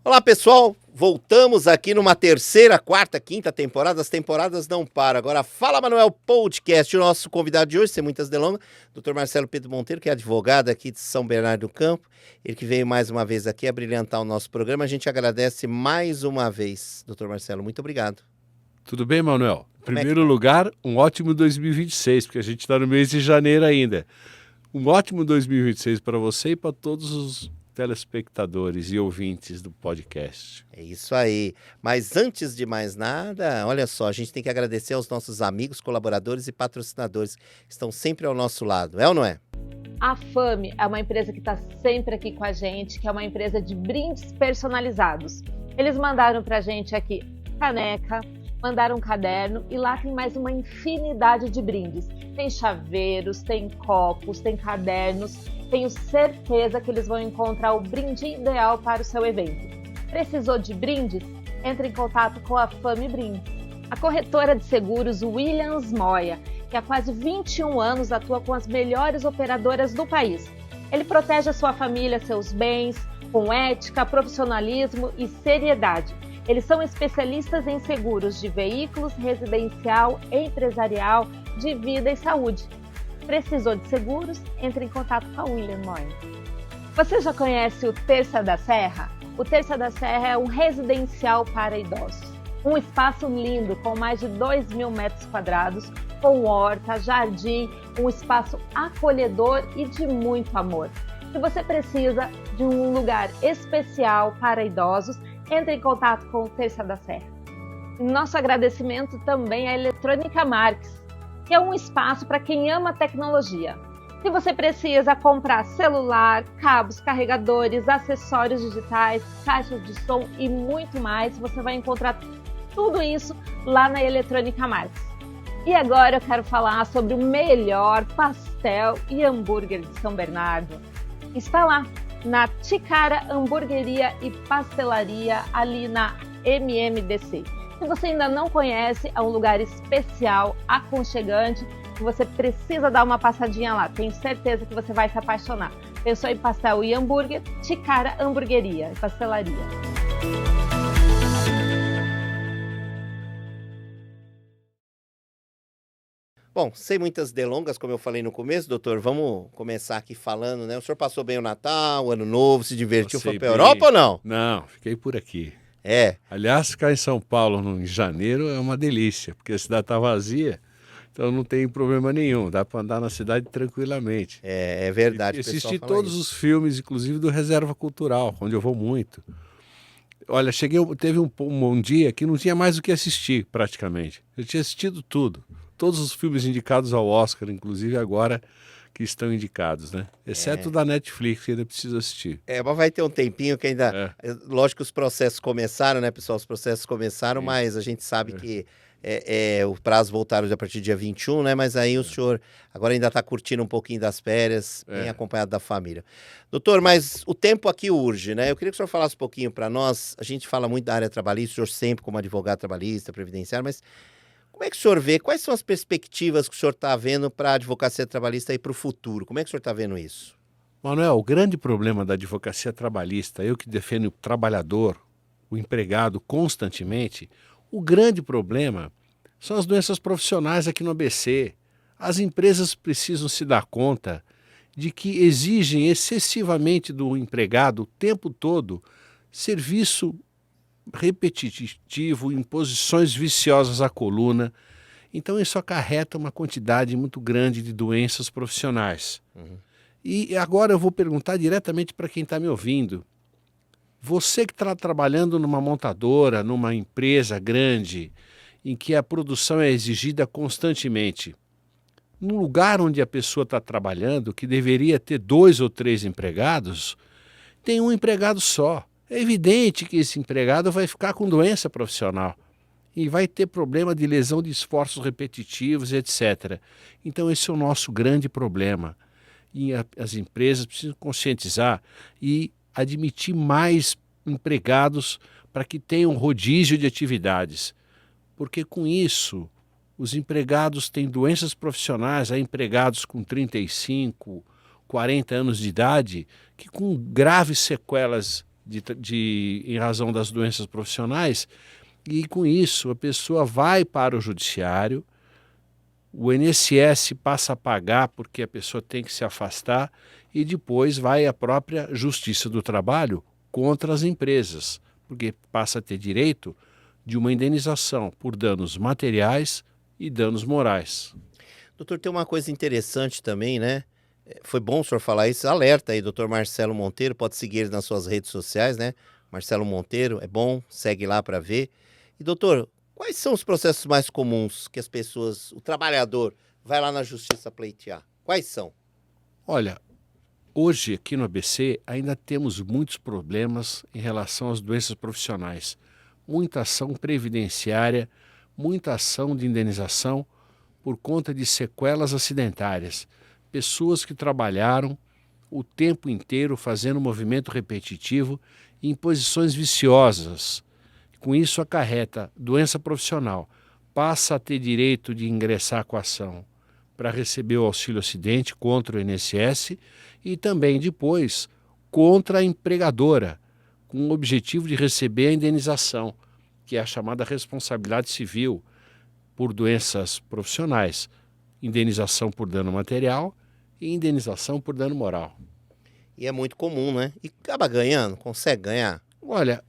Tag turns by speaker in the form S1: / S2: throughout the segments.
S1: Olá, pessoal. Voltamos aqui numa terceira, quarta, quinta temporada. As temporadas não param. Agora, Fala Manuel Podcast. O nosso convidado de hoje, sem muitas delongas, Dr. Marcelo Pedro Monteiro, que é advogado aqui de São Bernardo do Campo. Ele que veio mais uma vez aqui a brilhantar o nosso programa. A gente agradece mais uma vez, Dr. Marcelo. Muito obrigado.
S2: Tudo bem, Manuel? Em primeiro lugar, um ótimo 2026, porque a gente está no mês de janeiro ainda. Um ótimo 2026 para você e para todos os telespectadores e ouvintes do podcast.
S1: É isso aí. Mas antes de mais nada, olha só, a gente tem que agradecer aos nossos amigos, colaboradores e patrocinadores que estão sempre ao nosso lado. É ou não é?
S3: A Fame é uma empresa que está sempre aqui com a gente, que é uma empresa de brindes personalizados. Eles mandaram para a gente aqui caneca, mandaram um caderno e lá tem mais uma infinidade de brindes. Tem chaveiros, tem copos, tem cadernos. Tenho certeza que eles vão encontrar o brinde ideal para o seu evento. Precisou de brindes? Entre em contato com a Fame Brindes. A corretora de seguros Williams Moia, que há quase 21 anos atua com as melhores operadoras do país. Ele protege a sua família, seus bens, com ética, profissionalismo e seriedade. Eles são especialistas em seguros de veículos, residencial, empresarial, de vida e saúde. Precisou de seguros? Entre em contato com a William Moya. Você já conhece o Terça da Serra? O Terça da Serra é um residencial para idosos. Um espaço lindo com mais de 2.000 metros quadrados, com horta, jardim, um espaço acolhedor e de muito amor. Se você precisa de um lugar especial para idosos, entre em contato com o Terça da Serra. Nosso agradecimento também à Eletrônica Marques, que é um espaço para quem ama tecnologia. Se você precisa comprar celular, cabos, carregadores, acessórios digitais, caixas de som e muito mais, você vai encontrar tudo isso lá na Eletrônica Marques. E agora eu quero falar sobre o melhor pastel e hambúrguer de São Bernardo. Está lá, na Ticara Hamburgueria e Pastelaria, ali na MMDC. Se você ainda não conhece, é um lugar especial, aconchegante, que você precisa dar uma passadinha lá. Tenho certeza que você vai se apaixonar. Pensou em pastel e hambúrguer? Ticara Hamburgueria e Pastelaria.
S1: Bom, sem muitas delongas, como eu falei no começo, doutor, vamos começar aqui falando, né? O senhor passou bem o Natal, o Ano Novo, se divertiu, foi para a Europa ou não?
S2: Não, fiquei por aqui.
S1: É.
S2: Aliás, ficar em São Paulo em janeiro é uma delícia, porque a cidade está vazia, então não tem problema nenhum, dá para andar na cidade tranquilamente.
S1: É verdade.
S2: Assisti todos os filmes, inclusive do Reserva Cultural, onde eu vou muito. Olha, teve um dia que não tinha mais o que assistir, praticamente. Eu tinha assistido tudo. Todos os filmes indicados ao Oscar, inclusive agora que estão indicados, né? Exceto da Netflix, que ainda preciso assistir.
S1: Mas vai ter um tempinho que ainda... Lógico que os processos começaram, né, pessoal? Os processos começaram, mas a gente sabe que o prazo voltaram a partir do dia 21, né? Mas aí o senhor agora ainda está curtindo um pouquinho das férias, bem acompanhado da família. Doutor, mas o tempo aqui urge, né? Eu queria que o senhor falasse um pouquinho para nós. A gente fala muito da área trabalhista, o senhor sempre como advogado trabalhista, previdenciário, mas... Como é que o senhor vê? Quais são as perspectivas que o senhor está vendo para a advocacia trabalhista aí para o futuro? Como é que o senhor está vendo isso?
S2: Manuel, o grande problema da advocacia trabalhista, eu que defendo o trabalhador, o empregado constantemente, o grande problema são as doenças profissionais aqui no ABC. As empresas precisam se dar conta de que exigem excessivamente do empregado o tempo todo serviço repetitivo, em posições viciosas à coluna. Então isso acarreta uma quantidade muito grande de doenças profissionais. E agora eu vou perguntar diretamente para quem está me ouvindo. Você que está trabalhando numa montadora, numa empresa grande, em que a produção é exigida constantemente, num lugar onde a pessoa está trabalhando, que deveria ter 2 ou 3 empregados, tem um empregado só. É evidente que esse empregado vai ficar com doença profissional e vai ter problema de lesão de esforços repetitivos, etc. Então esse é o nosso grande problema. E as empresas precisam conscientizar e admitir mais empregados para que tenham rodízio de atividades. Porque com isso, os empregados têm doenças profissionais, há empregados com 35, 40 anos de idade, que com graves sequelas em razão das doenças profissionais, e com isso a pessoa vai para o judiciário, o INSS passa a pagar porque a pessoa tem que se afastar e depois vai à própria Justiça do Trabalho contra as empresas, porque passa a ter direito de uma indenização por danos materiais e danos morais.
S1: Doutor, tem uma coisa interessante também, né? Foi bom o senhor falar isso. Alerta aí, doutor Marcelo Monteiro, pode seguir ele nas suas redes sociais, né? Marcelo Monteiro, é bom, segue lá para ver. E doutor, quais são os processos mais comuns que as pessoas, o trabalhador, vai lá na justiça pleitear? Quais são?
S2: Olha, hoje aqui no ABC ainda temos muitos problemas em relação às doenças profissionais. Muita ação previdenciária, muita ação de indenização por conta de sequelas acidentárias. Pessoas que trabalharam o tempo inteiro fazendo movimento repetitivo em posições viciosas. Com isso acarreta doença profissional. Passa a ter direito de ingressar com a ação para receber o auxílio acidente contra o INSS e também depois contra a empregadora, com o objetivo de receber a indenização, que é a chamada responsabilidade civil por doenças profissionais, indenização por dano material e indenização por dano moral.
S1: E é muito comum, né? E acaba ganhando, consegue ganhar?
S2: Olha,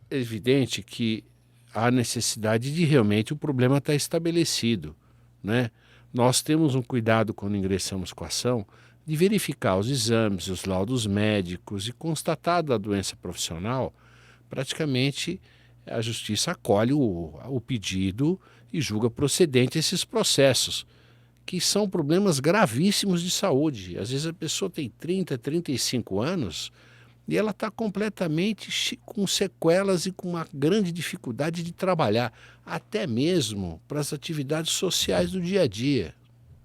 S2: é evidente que há necessidade de realmente o problema estar estabelecido, né? Nós temos um cuidado quando ingressamos com a ação de verificar os exames, os laudos médicos e constatada a doença profissional, praticamente a justiça acolhe o pedido e julga procedente esses processos, que são problemas gravíssimos de saúde. Às vezes a pessoa tem 30, 35 anos e ela está completamente com sequelas e com uma grande dificuldade de trabalhar, até mesmo para as atividades sociais do dia a dia.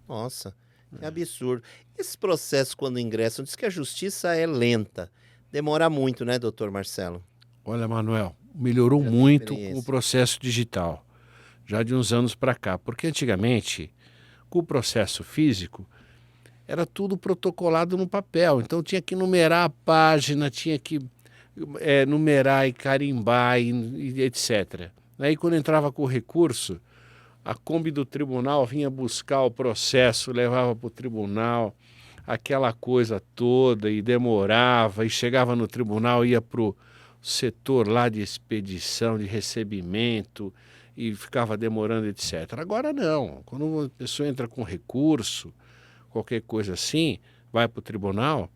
S1: Nossa, que absurdo. Esses processos, quando ingressam, diz que a justiça é lenta. Demora muito, né, doutor Marcelo?
S2: Olha, Manuel, melhorou muito o processo digital, já de uns anos para cá, porque antigamente, com o processo físico, era tudo protocolado no papel, então tinha que numerar a página, tinha que numerar e carimbar e etc. Aí quando entrava com o recurso, a Kombi do tribunal vinha buscar o processo, levava para o tribunal, aquela coisa toda, e demorava, e chegava no tribunal, ia para o setor lá de expedição, de recebimento, e ficava demorando, etc. Agora não, quando a pessoa entra com recurso, qualquer coisa assim, vai para o tribunal,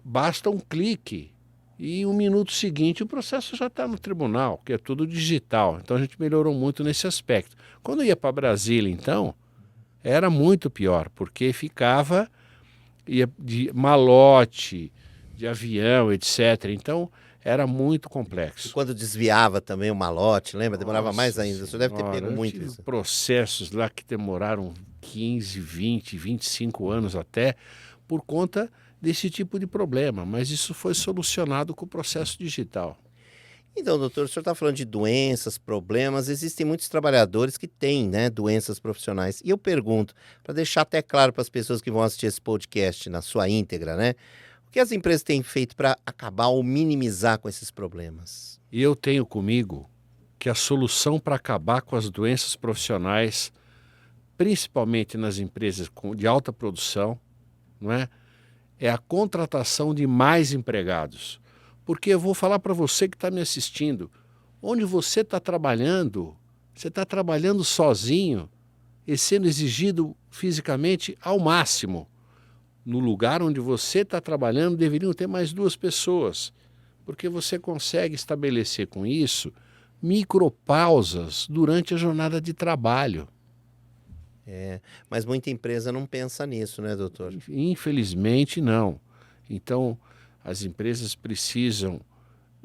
S2: basta um clique e 1 minuto seguinte o processo já está no tribunal, que é tudo digital. Então a gente melhorou muito nesse aspecto. Quando ia para Brasília, então, era muito pior, porque ia de malote, de avião, etc. Então era muito complexo.
S1: E quando desviava também o malote, lembra? Demorava mais ainda. Você deve ter pego muito isso.
S2: Processos lá que demoraram 15, 20, 25 anos até, por conta desse tipo de problema, mas isso foi solucionado com o processo digital.
S1: Então, doutor, o senhor está falando de doenças, problemas, existem muitos trabalhadores que têm, né, doenças profissionais. E eu pergunto, para deixar até claro para as pessoas que vão assistir esse podcast na sua íntegra, né, o que as empresas têm feito para acabar ou minimizar com esses problemas?
S2: E eu tenho comigo que a solução para acabar com as doenças profissionais, principalmente nas empresas de alta produção, não é a contratação de mais empregados. Porque eu vou falar para você que está me assistindo, onde você está trabalhando sozinho e sendo exigido fisicamente ao máximo. No lugar onde você está trabalhando deveriam ter mais 2 pessoas, porque você consegue estabelecer com isso micropausas durante a jornada de trabalho.
S1: Mas muita empresa não pensa nisso, né, doutor?
S2: Infelizmente, não. Então, as empresas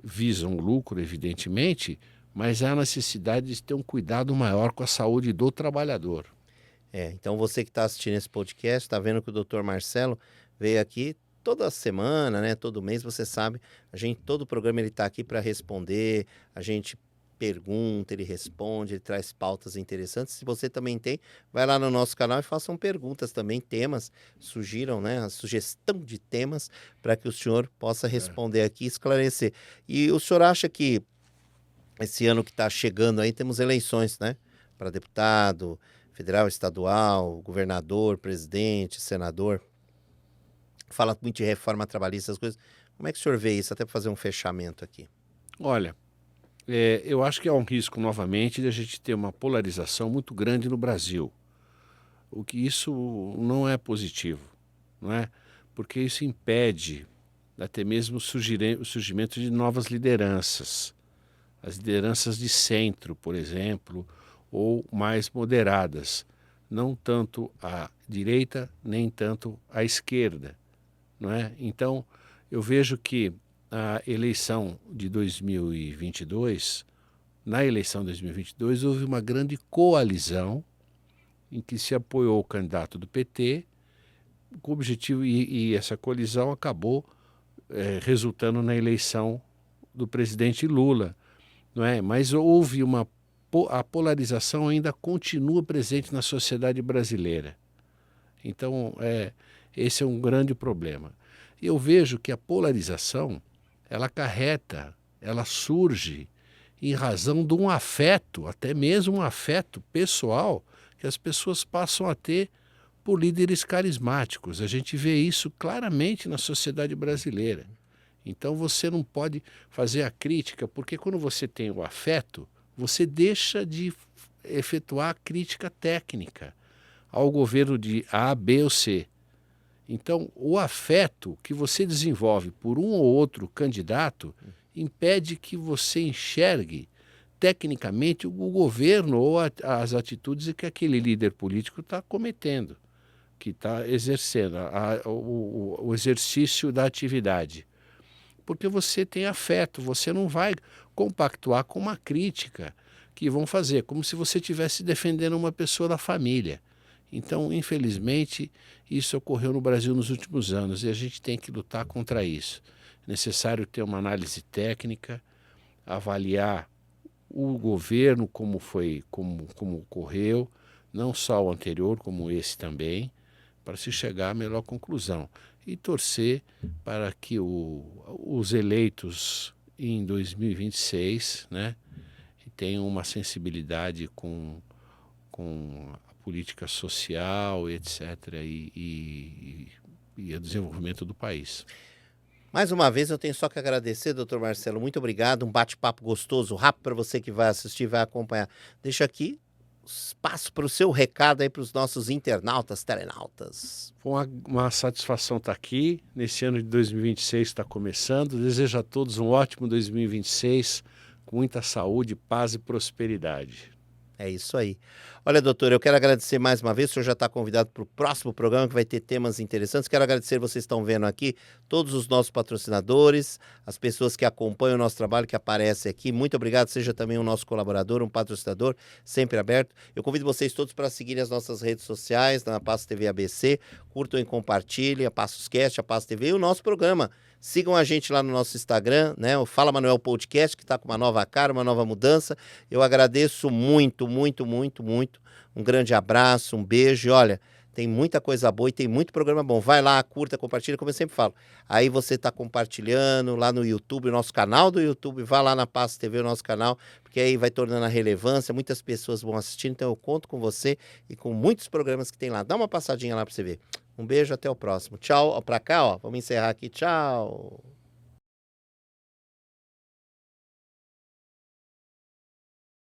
S2: visam lucro, evidentemente, mas há necessidade de ter um cuidado maior com a saúde do trabalhador.
S1: Então você que está assistindo esse podcast, está vendo que o doutor Marcelo veio aqui toda semana, né, todo mês, você sabe, todo programa ele está aqui para responder, a gente pergunta, ele responde, ele traz pautas interessantes. Se você também tem, vai lá no nosso canal e façam perguntas também, temas, sugiram, né, a sugestão de temas para que o senhor possa responder aqui e esclarecer. E o senhor acha que esse ano que está chegando aí, temos eleições, né, para deputado, federal, estadual, governador, presidente, senador, fala muito de reforma trabalhista, essas coisas. Como é que o senhor vê isso, até para fazer um fechamento aqui?
S2: Olha, eu acho que há um risco, novamente, de a gente ter uma polarização muito grande no Brasil. O que isso não é positivo, não é? Porque isso impede até mesmo o surgimento de novas lideranças. As lideranças de centro, por exemplo, ou mais moderadas. Não tanto à direita, nem tanto à esquerda, não é? Então, eu vejo que a eleição de 2022, na eleição de 2022, houve uma grande coalizão em que se apoiou o candidato do PT, com o objetivo, e essa coalizão acabou resultando na eleição do presidente Lula, não é? Mas houve a polarização ainda continua presente na sociedade brasileira. Então, esse é um grande problema. Eu vejo que a polarização, ela surge em razão de um afeto, até mesmo um afeto pessoal, que as pessoas passam a ter por líderes carismáticos. A gente vê isso claramente na sociedade brasileira. Então você não pode fazer a crítica, porque quando você tem o afeto, você deixa de efetuar a crítica técnica ao governo de A, B ou C. Então, o afeto que você desenvolve por um ou outro candidato impede que você enxergue tecnicamente o governo ou as atitudes que aquele líder político está cometendo, que está exercendo o exercício da atividade. Porque você tem afeto, você não vai compactuar com uma crítica que vão fazer, como se você estivesse defendendo uma pessoa da família. Então, infelizmente, isso ocorreu no Brasil nos últimos anos e a gente tem que lutar contra isso. É necessário ter uma análise técnica, avaliar o governo como ocorreu, não só o anterior, como esse também, para se chegar à melhor conclusão. E torcer para que os eleitos em 2026, né, tenham uma sensibilidade com a política social, etc., e o desenvolvimento do país.
S1: Mais uma vez, eu tenho só que agradecer, doutor Marcelo. Muito obrigado. Um bate-papo gostoso, rápido para você que vai assistir, vai acompanhar. Deixa aqui espaço para o seu recado aí para os nossos internautas, telenautas.
S2: Foi uma satisfação estar aqui. Nesse ano de 2026 está começando. Desejo a todos um ótimo 2026, com muita saúde, paz e prosperidade.
S1: É isso aí. Olha, doutor, eu quero agradecer mais uma vez. O senhor já está convidado para o próximo programa, que vai ter temas interessantes. Quero agradecer, vocês estão vendo aqui, todos os nossos patrocinadores, as pessoas que acompanham o nosso trabalho, que aparecem aqui. Muito obrigado. Seja também um nosso colaborador, um patrocinador, sempre aberto. Eu convido vocês todos para seguirem as nossas redes sociais, na Passos TV ABC. Curtam e compartilhem a Passos Cast, a Passos TV e o nosso programa. Sigam a gente lá no nosso Instagram, né? O Fala Manuel Podcast, que está com uma nova cara, uma nova mudança. Eu agradeço muito, muito, muito, muito. Um grande abraço, um beijo. E olha, tem muita coisa boa e tem muito programa bom. Vai lá, curta, compartilha, como eu sempre falo. Aí você está compartilhando lá no YouTube, o nosso canal do YouTube. Vá lá na Passos TV, o nosso canal, porque aí vai tornando a relevância. Muitas pessoas vão assistir, então eu conto com você e com muitos programas que tem lá. Dá uma passadinha lá para você ver. Um beijo, até o próximo. Tchau, pra cá, ó. Vamos encerrar aqui. Tchau.